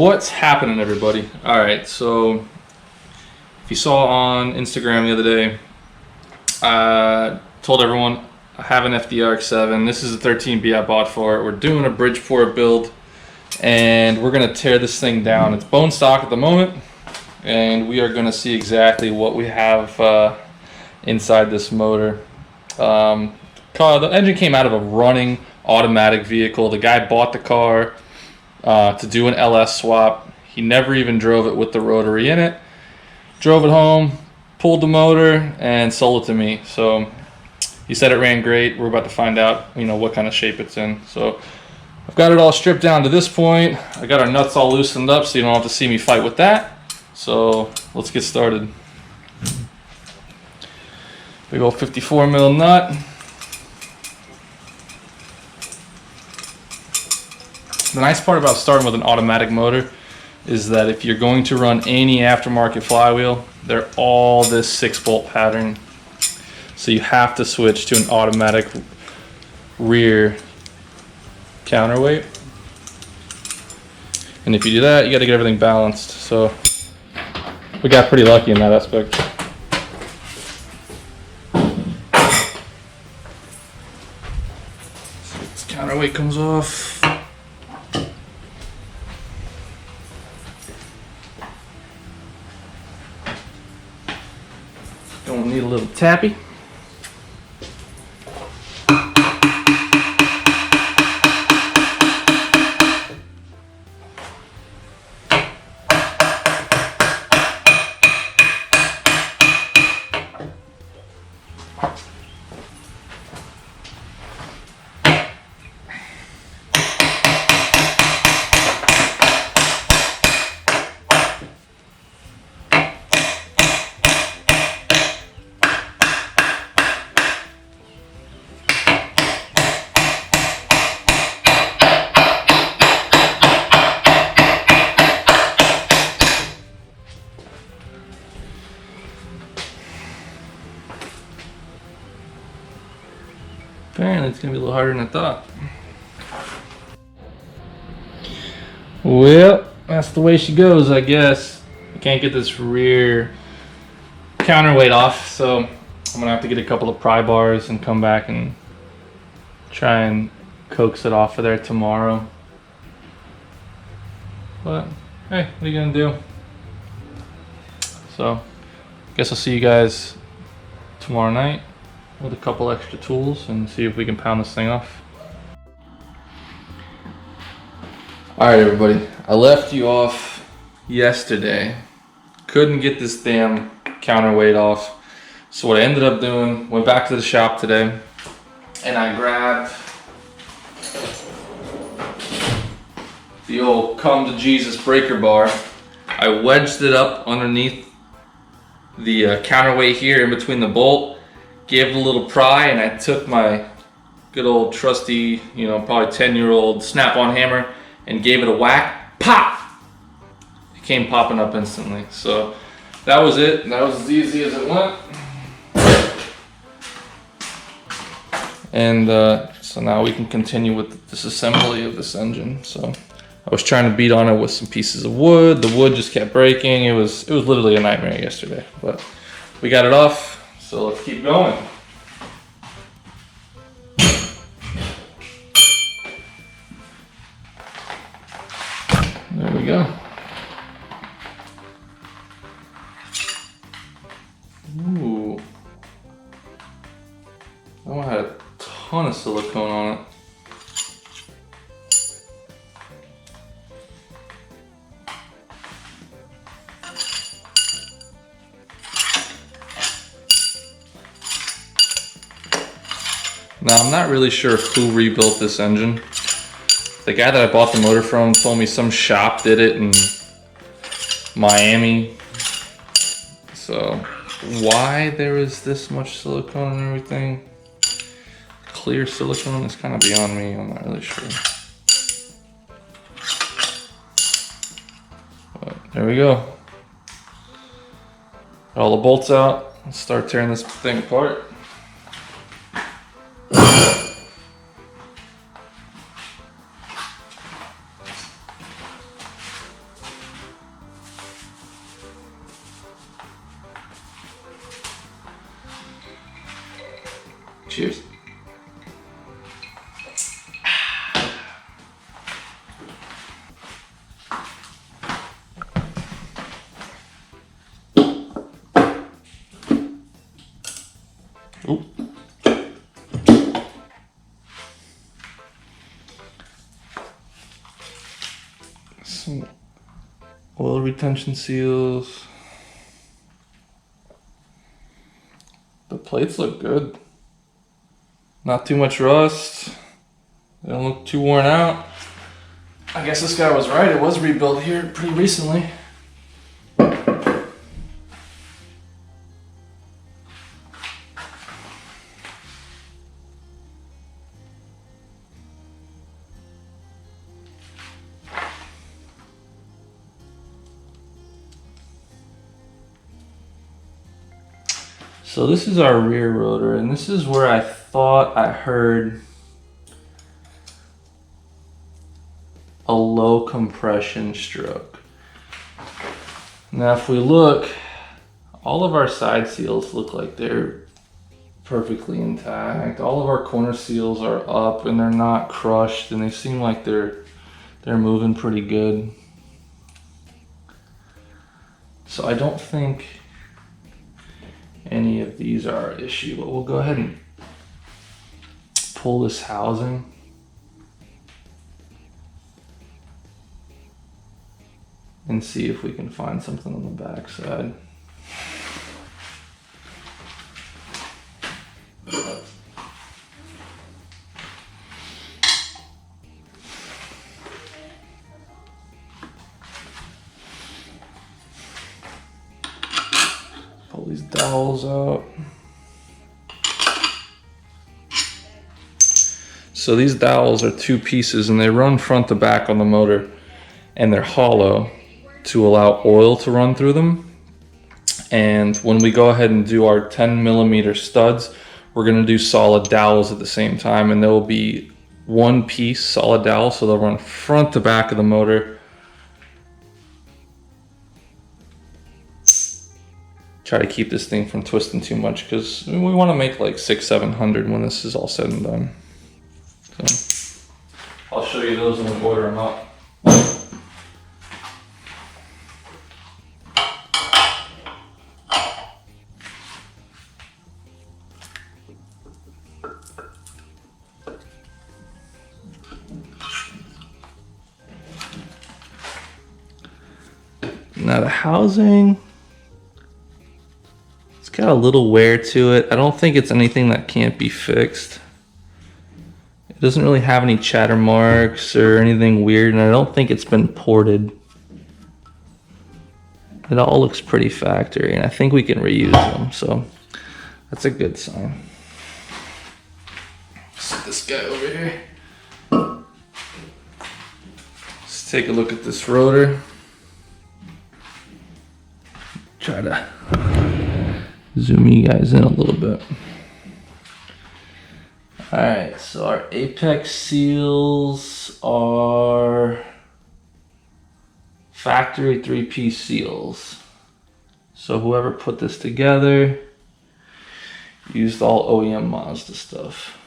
What's happening, everybody? All right, so if you saw on Instagram the other day, I told everyone I have an FDRX7. This is a 13B I bought for it. We're doing a Bridgeport build, and we're gonna tear this thing down. It's bone stock at the moment, and we are gonna see exactly what we have inside this motor. The engine came out of a running automatic vehicle. The guy bought the car to do an LS swap. He never even drove it with the rotary in it. Drove it home, pulled the motor, and sold it to me. So he said it ran great. We're about to find out, what kind of shape it's in. So I've got it all stripped down to this point. I got our nuts all loosened up, so you don't have to see me fight with that. So let's get started. Big old 54 mil nut. The nice part about starting with an automatic motor is that if you're going to run any aftermarket flywheel, they're all this 6-bolt pattern. So you have to switch to an automatic rear counterweight. And if you do that, you got to get everything balanced. So we got pretty lucky in that aspect. So this counterweight comes off. Gonna need a little tappy. Apparently it's gonna be a little harder than I thought. Well, that's the way she goes, I guess. I can't get this rear counterweight off, so I'm gonna have to get a couple of pry bars and come back and try and coax it off of there tomorrow. But hey, what are you gonna do? So, guess I'll see you guys tomorrow night with a couple extra tools and see if we can pound this thing off. Alright everybody, I left you off yesterday. Couldn't get this damn counterweight off. So what I ended up doing, went back to the shop today and I grabbed the old Come to Jesus breaker bar. I wedged it up underneath the counterweight here in between the bolt. Gave it a little pry, and I took my good old trusty, probably 10-year-old snap-on hammer and gave it a whack. Pop! It came popping up instantly. So that was it. That was as easy as it went. And so now we can continue with the disassembly of this engine. So I was trying to beat on it with some pieces of wood. The wood just kept breaking. It was literally a nightmare yesterday, but we got it off. So let's keep going. There we go. Ooh. That one had a ton of silicone on it. Now, I'm not really sure who rebuilt this engine. The guy that I bought the motor from told me some shop did it in Miami. So, why there is this much silicone and everything? Clear silicone is kind of beyond me. I'm not really sure. But there we go. Got all the bolts out. Let's start tearing this thing apart. Cheers. Oop. Some oil retention seals. The plates look good. Not too much rust. They don't look too worn out. I guess this guy was right. It was rebuilt here pretty recently. So this is our rear rotor, and this is where I thought I heard a low compression stroke. Now if we look, all of our side seals look like they're perfectly intact. All of our corner seals are up and they're not crushed, and they seem like they're moving pretty good. So I don't think any of these are our issue, but we'll go ahead and pull this housing. And see if we can find something on the back side. Pull these dowels out. So these dowels are two pieces and they run front to back on the motor, and they're hollow to allow oil to run through them. And when we go ahead and do our 10mm studs, we're going to do solid dowels at the same time, and there will be one piece solid dowel, so they'll run front to back of the motor. Try to keep this thing from twisting too much, because we want to make like 600-700 when this is all said and done. So I'll show you those when we order them up. Now the housing, it's got a little wear to it. I don't think it's anything that can't be fixed. It doesn't really have any chatter marks or anything weird, and I don't think it's been ported. It all looks pretty factory, and I think we can reuse them, so that's a good sign. Set this guy over here. Let's take a look at this rotor. Try to zoom you guys in a little bit. All right, so our apex seals are factory 3-piece seals. So whoever put this together used all OEM Mazda stuff.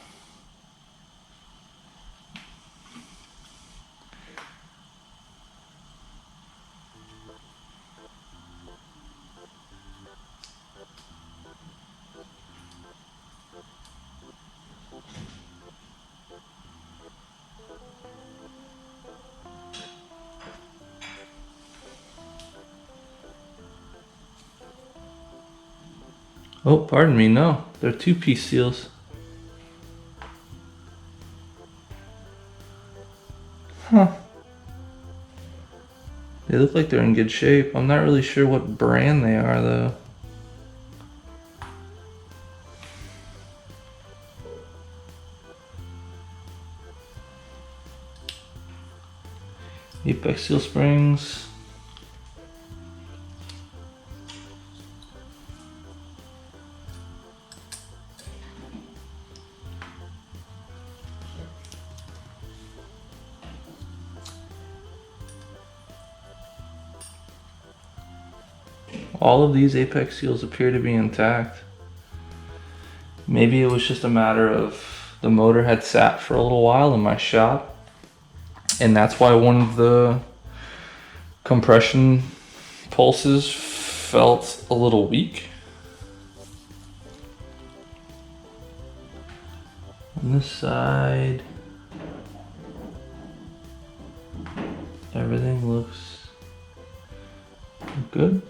Oh, pardon me, no. They're 2-piece seals. Huh. They look like they're in good shape. I'm not really sure what brand they are, though. Apex seal springs. All of these apex seals appear to be intact. Maybe it was just a matter of the motor had sat for a little while in my shop, and that's why one of the compression pulses felt a little weak. On this side, everything looks good.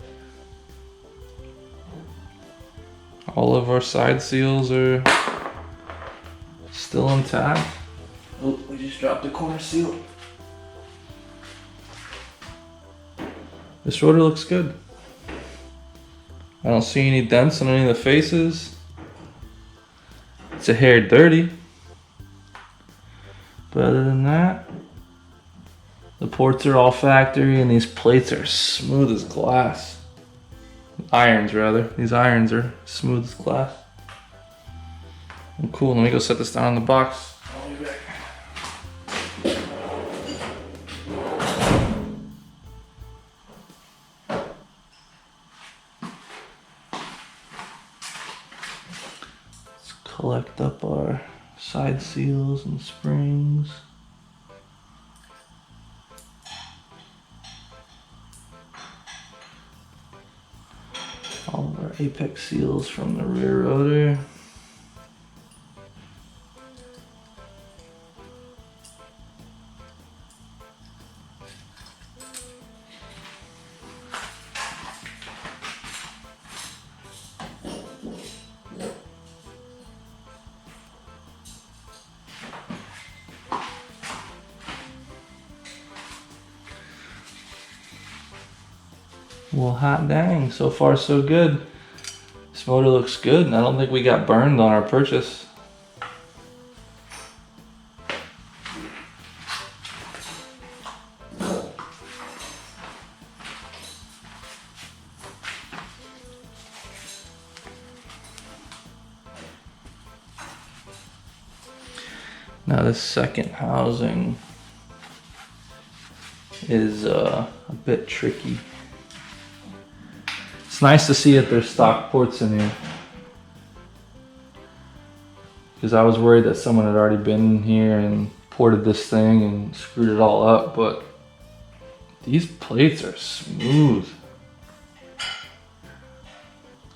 All of our side seals are still intact. Oh, we just dropped the corner seal. This rotor looks good. I don't see any dents on any of the faces. It's a hair dirty. But other than that, the ports are all factory and these plates are smooth as glass. Irons rather. These irons are smooth as glass. Cool, let me go set this down in the box. I'll be back. Let's collect up our side seals and springs. All of our apex seals from the rear rotor. Well, hot dang, so far so good. This motor looks good, and I don't think we got burned on our purchase. Now this second housing is a bit tricky. It's nice to see that there's stock ports in here, because I was worried that someone had already been here and ported this thing and screwed it all up, but these plates are smooth.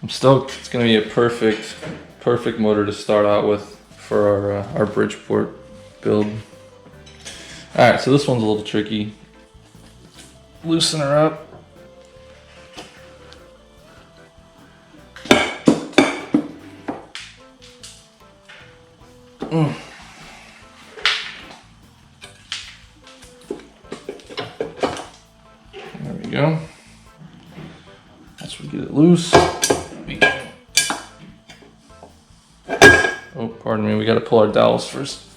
I'm stoked. It's gonna be a perfect motor to start out with for our Bridgeport build. All right, so this one's a little tricky. Loosen her up. There we go. Once we get it loose, oh, pardon me, we got to pull our dowels first.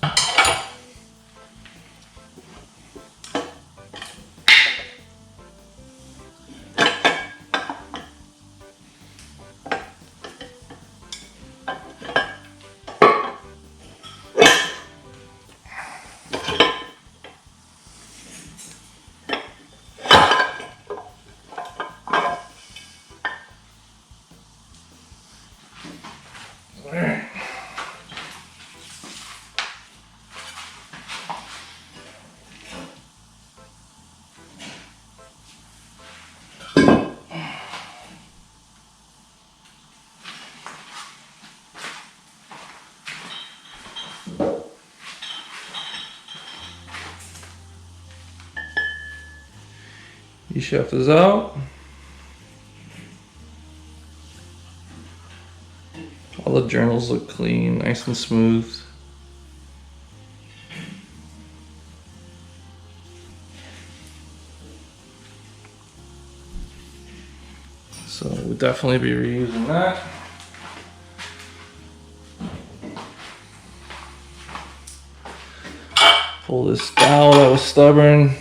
E-shaft is out. All the journals look clean, nice and smooth. So we'll definitely be reusing that. Pull this dowel that was stubborn.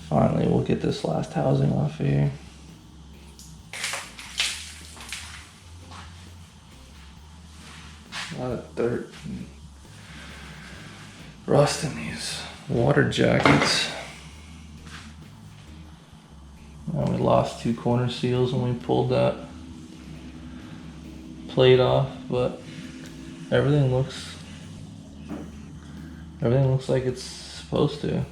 Finally, we'll get this last housing off here. A lot of dirt and rust in these water jackets. We lost 2 corner seals when we pulled that plate off, but everything looks like it's supposed to.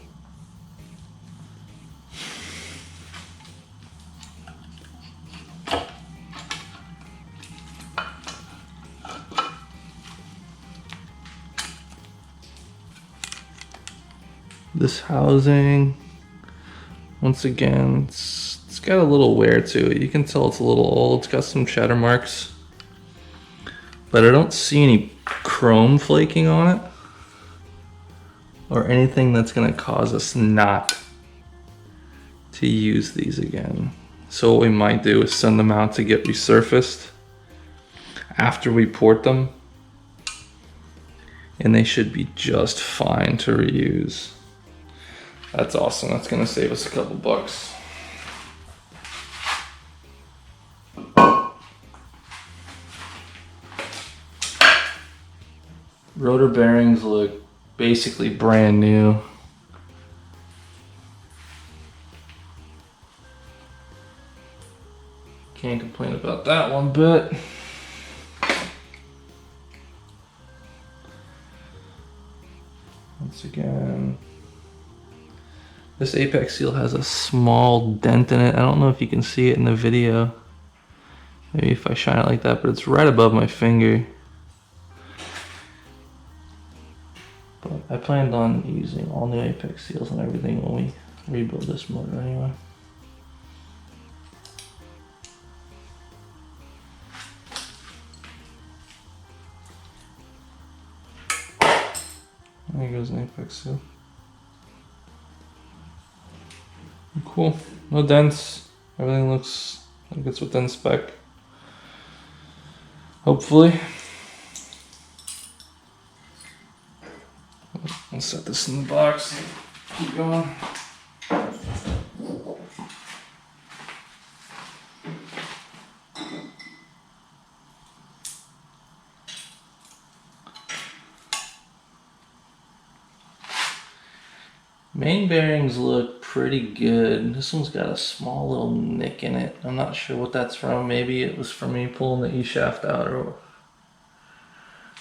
This housing, once again, it's got a little wear to it. You can tell it's a little old. It's got some cheddar marks, but I don't see any chrome flaking on it or anything that's gonna cause us not to use these again. So what we might do is send them out to get resurfaced after we port them, and they should be just fine to reuse. That's awesome. That's gonna save us a couple bucks. Rotor bearings look basically brand new. Can't complain about that one bit. Once again, this apex seal has a small dent in it. I don't know if you can see it in the video. Maybe if I shine it like that, but it's right above my finger. But I planned on using all new apex seals and everything when we rebuild this motor anyway. There goes an apex seal. Cool. No dents. Everything looks like it's within spec. Hopefully. I'll set this in the box. Keep going. Main bearings look pretty good. This one's got a small little nick in it. I'm not sure what that's from. Maybe it was from me pulling the E-shaft out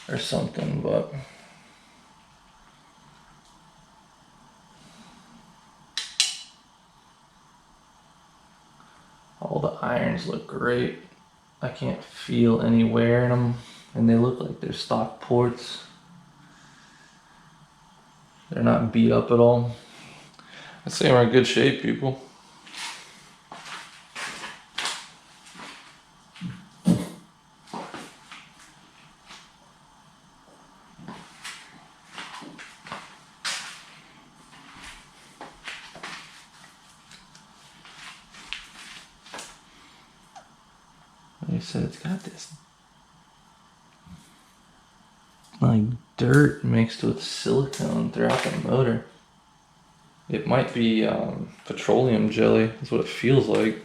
or something, but all the irons look great. I can't feel any wear in them, and they look like they're stock ports. They're not beat up at all. I'd say we're in good shape, people. Like I said, it's got this like dirt mixed with silicone throughout the motor. It might be petroleum jelly, is what it feels like.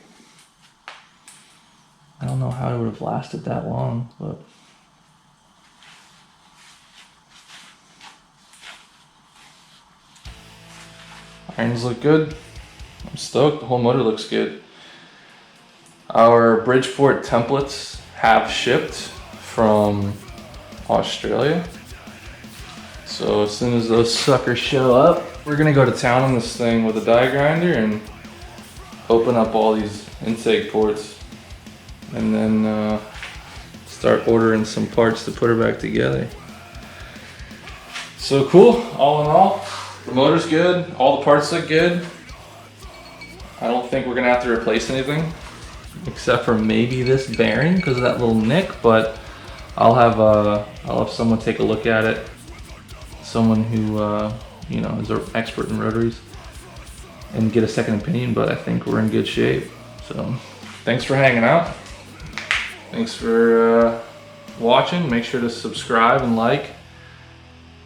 I don't know how it would have lasted that long, but irons look good. I'm stoked. The whole motor looks good. Our Bridgeport templates have shipped from Australia. So as soon as those suckers show up, we're gonna go to town on this thing with a die grinder and open up all these intake ports, and then start ordering some parts to put her back together. So cool, all in all, the motor's good, all the parts look good. I don't think we're gonna have to replace anything, except for maybe this bearing because of that little nick, but I'll have someone take a look at it. Someone who you know, is an expert in rotaries, and get a second opinion, but I think we're in good shape. So thanks for hanging out. Thanks for watching. Make sure to subscribe and like,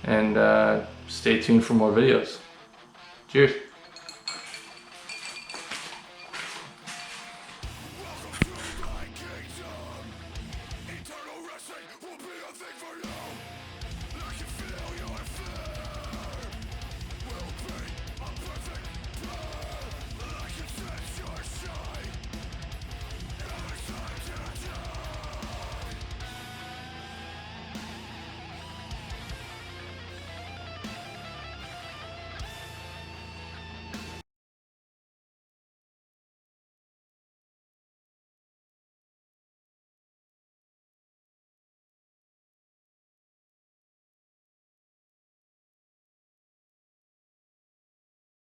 and stay tuned for more videos. Cheers.